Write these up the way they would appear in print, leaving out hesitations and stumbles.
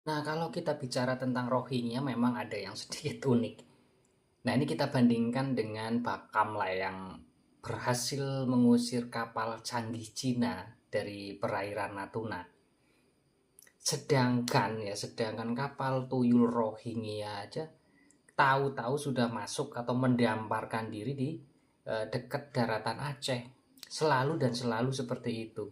Nah, kalau kita bicara tentang Rohingya memang ada yang sedikit unik. Nah, ini kita bandingkan dengan Bakamla yang berhasil mengusir kapal canggih Cina dari perairan Natuna. Sedangkan kapal tuyul Rohingya aja tahu-tahu sudah masuk atau mendamparkan diri di dekat daratan Aceh. Selalu dan selalu seperti itu.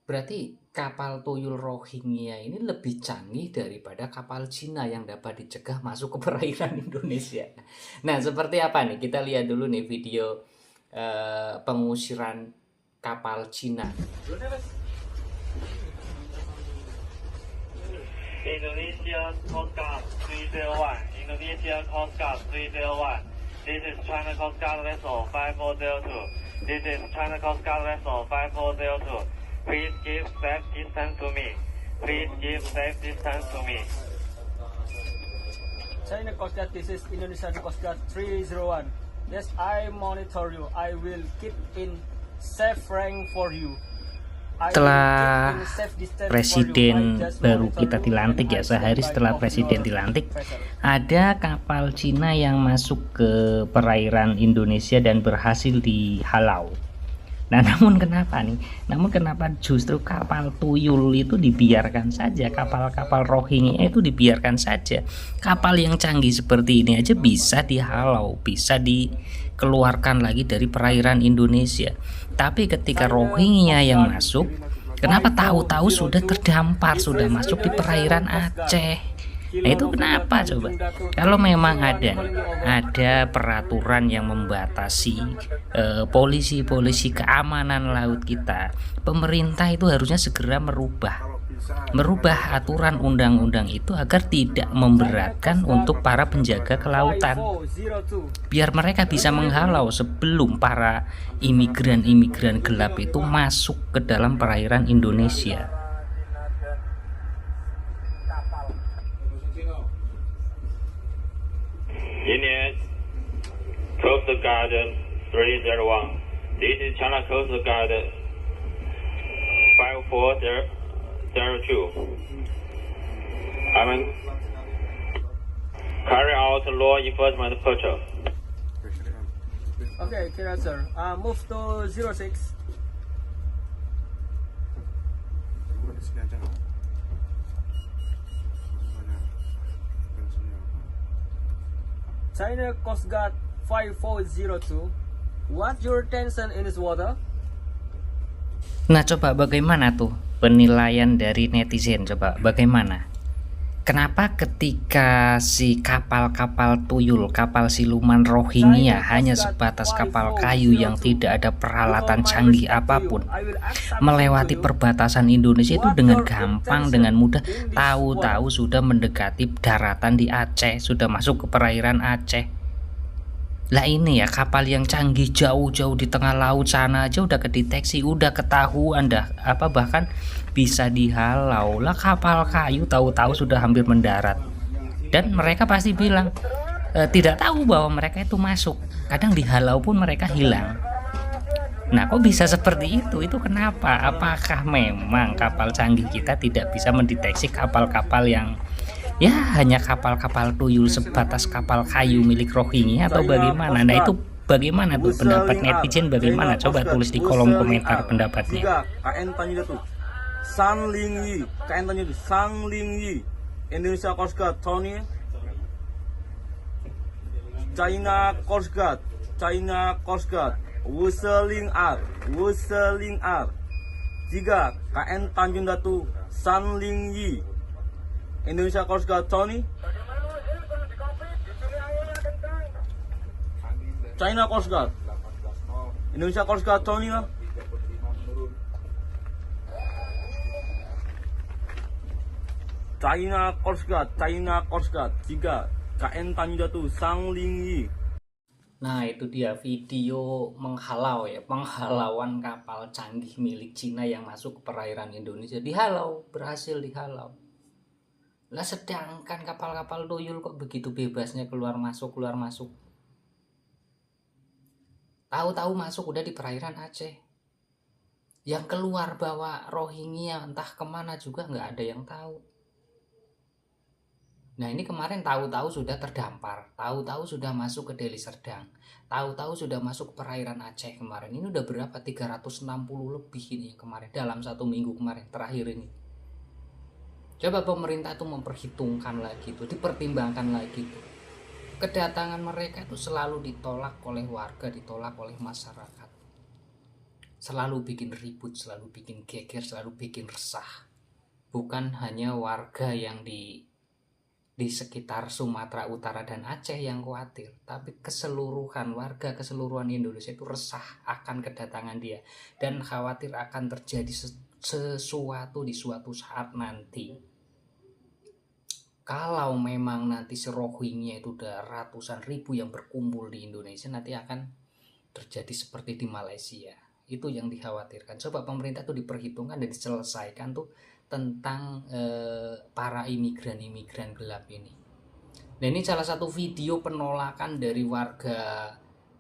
Berarti kapal tuyul Rohingya ini lebih canggih daripada kapal Cina yang dapat dicegah masuk ke perairan Indonesia. Nah, seperti apa nih? Kita lihat dulu nih video pengusiran kapal Cina. Indonesia Coast Guard 301. Indonesia Coast Guard 301. This is China Coast Guard vessel 5402. This is China Coast Guard vessel 5402. Please give safe distance to me. Please give safe distance to me. China Coast Guard, this is Indonesian Coast Guard 301. Yes, I monitor you. I will keep in safe rank for you. Setelah presiden baru kita dilantik ya, sehari setelah presiden dilantik, ada kapal Cina yang masuk ke perairan Indonesia dan berhasil dihalau. Nah, namun kenapa justru kapal tuyul itu dibiarkan saja, kapal-kapal Rohingya itu dibiarkan saja. Kapal yang canggih seperti ini aja bisa dihalau, bisa dikeluarkan lagi dari perairan Indonesia. Tapi ketika Rohingya yang masuk, kenapa tahu-tahu sudah terdampar, sudah masuk di perairan Aceh? Nah, itu kenapa coba? Kalau memang ada peraturan yang membatasi polisi-polisi keamanan laut kita, pemerintah itu harusnya segera merubah aturan undang-undang itu agar tidak memberatkan untuk para penjaga kelautan, biar mereka bisa menghalau sebelum para imigran gelap itu masuk ke dalam perairan Indonesia. Union Coast Guard 301. This is China Coast Guard 5402. I'm carry out law enforcement patrol. Okay, clear sir. Move to 06. China Coast Guard 5402. What's your tension in this water? Nah, coba bagaimana tuh penilaian dari netizen? Coba bagaimana? Kenapa ketika si kapal-kapal tuyul, kapal siluman Rohingya hanya sebatas kapal kayu yang tidak ada peralatan canggih apapun, melewati perbatasan Indonesia itu dengan gampang, dengan mudah, tahu-tahu sudah mendekati daratan di Aceh, sudah masuk ke perairan Aceh. Lah ini ya, kapal yang canggih jauh-jauh di tengah laut sana aja udah kedeteksi, udah ketahuan dah, bahkan bisa dihalau. Lah kapal kayu tahu-tahu sudah hampir mendarat. Dan mereka pasti bilang tidak tahu bahwa mereka itu masuk. Kadang dihalau pun mereka hilang. Nah, kok bisa seperti itu? Itu kenapa? Apakah memang kapal canggih kita tidak bisa mendeteksi kapal-kapal yang ya hanya kapal-kapal tuyul sebatas kapal kayu milik Rohingya atau bagaimana? Nah, itu bagaimana tuh pendapat netizen? Bagaimana? Coba tulis di kolom komentar pendapatnya. KN Tanjung Sanlingyi, KN Tanjung Sanlingyi, Indonesia Coast Guard Tony, China Coast Guard, Wuseling R, 3 KN Tanjung Datu Sanlingyi, Indonesia Coast Guard Tony, China Coast Guard, Indonesia Coast Guard Tony lah. China Coast Guard 3 KN Tanjung Datu Sanlingyi. Nah, itu dia video penghalauan kapal canggih milik Cina yang masuk ke perairan Indonesia. Berhasil dihalau. Lah, sedangkan kapal-kapal tuyul kok begitu bebasnya keluar masuk. Tahu-tahu masuk udah di perairan Aceh. Yang keluar bawa Rohingya entah kemana juga nggak ada yang tahu. Nah ini kemarin tahu-tahu sudah terdampar, tahu-tahu sudah masuk ke Deli Serdang, tahu-tahu sudah masuk ke perairan Aceh kemarin. Ini udah berapa? 360 lebih ini kemarin dalam 1 minggu kemarin terakhir ini. Coba pemerintah itu memperhitungkan lagi itu, dipertimbangkan lagi itu. Kedatangan mereka itu selalu ditolak oleh warga, ditolak oleh masyarakat. Selalu bikin ribut, selalu bikin geger, selalu bikin resah. Bukan hanya warga yang di sekitar Sumatera Utara dan Aceh yang khawatir, tapi keseluruhan warga, keseluruhan Indonesia itu resah akan kedatangan dia dan khawatir akan terjadi sesuatu di suatu saat nanti. Kalau memang nanti Rohingya itu udah ratusan ribu yang berkumpul di Indonesia, nanti akan terjadi seperti di Malaysia. Itu yang dikhawatirkan. Coba pemerintah tuh diperhitungkan dan diselesaikan tuh tentang para imigran gelap ini. Nah ini salah satu video penolakan dari warga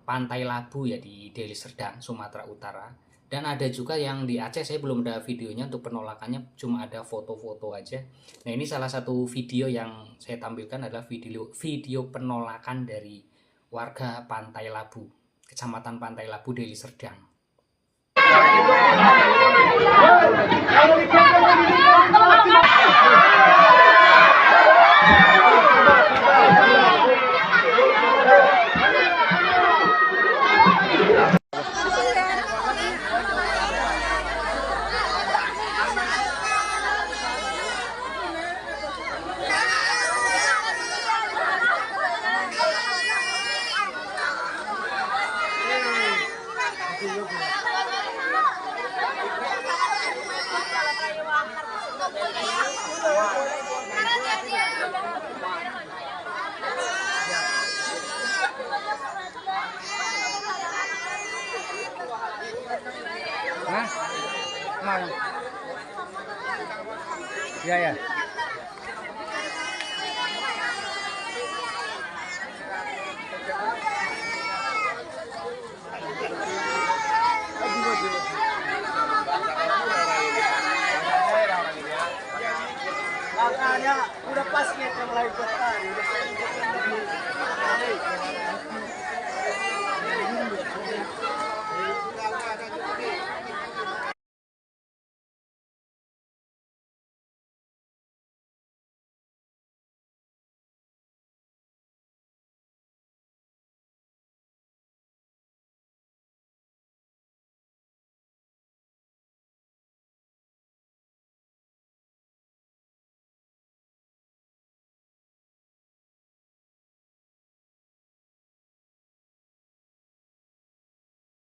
Pantai Labu ya di Deli Serdang, Sumatera Utara. Dan ada juga yang di Aceh, saya belum ada videonya untuk penolakannya, cuma ada foto-foto aja. Nah ini salah satu video yang saya tampilkan adalah video penolakan dari warga Pantai Labu, Kecamatan Pantai Labu, Deli Serdang. Hah? Mau? Ya ya. Makanya udah pas kita melahirkan.